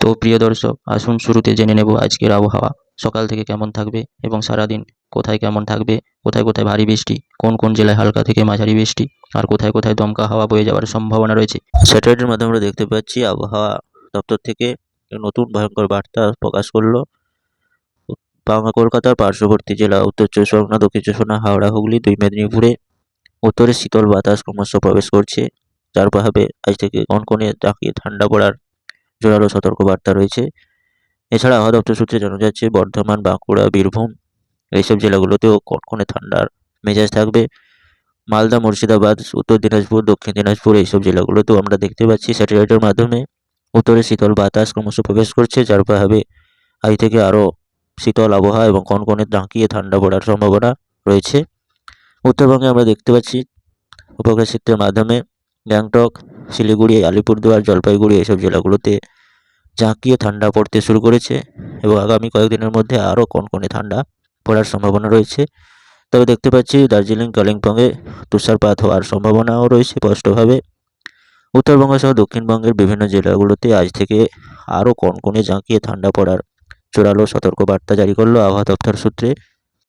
তো প্রিয় দর্শক, আসুন শুরুতে জেনে নেব আজকের আবহাওয়া সকাল থেকে কেমন থাকবে এবং সারাদিন কোথায় কেমন থাকবে, কোথায় কোথায় ভারী বৃষ্টি, কোন কোন জেলায় হালকা থেকে মাঝারি বৃষ্টি, আর কোথায় কোথায় দমকা হাওয়া বয়ে যাওয়ার সম্ভাবনা রয়েছে। স্যাটেলাইটের মাধ্যমে আমরা দেখতে পাচ্ছি আবহাওয়া দপ্তর থেকে নতুন ভয়ঙ্কর বার্তা প্রকাশ করলো। কলকাতার পার্শ্ববর্তী জেলা উত্তর চব্বিশ পরগনা, দক্ষিণ চব্বিশ পরগনা, হাওড়া, হুগলি, দুই মেদিনীপুরে উত্তরে শীতল বাতাস ক্রমশ প্রবেশ করছে, যার প্রভাবে আজ থেকে কনকনে জাঁকিয়ে ঠান্ডা পড়ার জোরালো সতর্কবার্তা রয়েছে। এছাড়া আবহাওয়া দপ্তর সূত্রে জানা যাচ্ছে বর্ধমান, বাঁকুড়া, বীরভূম এইসব জেলাগুলোতেও কনকনে ঠান্ডার মেজাজ থাকবে। মালদা, মুর্শিদাবাদ, উত্তর দিনাজপুর, দক্ষিণ দিনাজপুর এইসব জেলাগুলোতেও আমরা দেখতে পাচ্ছি স্যাটেলাইটের মাধ্যমে উত্তরে শীতল বাতাস ক্রমশ প্রবেশ করছে, যার প্রভাবে আজ থেকে আরও শীতল আবহাওয়া এবং কনকনে জাঁকিয়ে ঠান্ডা পড়ার সম্ভাবনা রয়েছে। উত্তরবঙ্গে আমরা দেখতে পাচ্ছি উপগ্রহ চিত্রের মাধ্যমে গ্যাংটক, শিলিগুড়ি, আলিপুরদুয়ার, জলপাইগুড়ি এইসব জেলাগুলোতে জাঁকিয়ে ঠান্ডা পড়তে শুরু করেছে এবং আগামী কয়েকদিনের মধ্যে আরও কনকনে ঠান্ডা পড়ার সম্ভাবনা রয়েছে। তবে দেখতে পাচ্ছি দার্জিলিং, কালিম্পংয়ে তুষারপাত হওয়ার সম্ভাবনাও রয়েছে স্পষ্টভাবে। উত্তরবঙ্গ সহ দক্ষিণবঙ্গের বিভিন্ন জেলাগুলোতে আজ থেকে আরও কনকনে জাঁকিয়ে ঠান্ডা পড়ার জোরালো সতর্কবার্তা জারি করলো আবহাওয়া দপ্তর সূত্রে।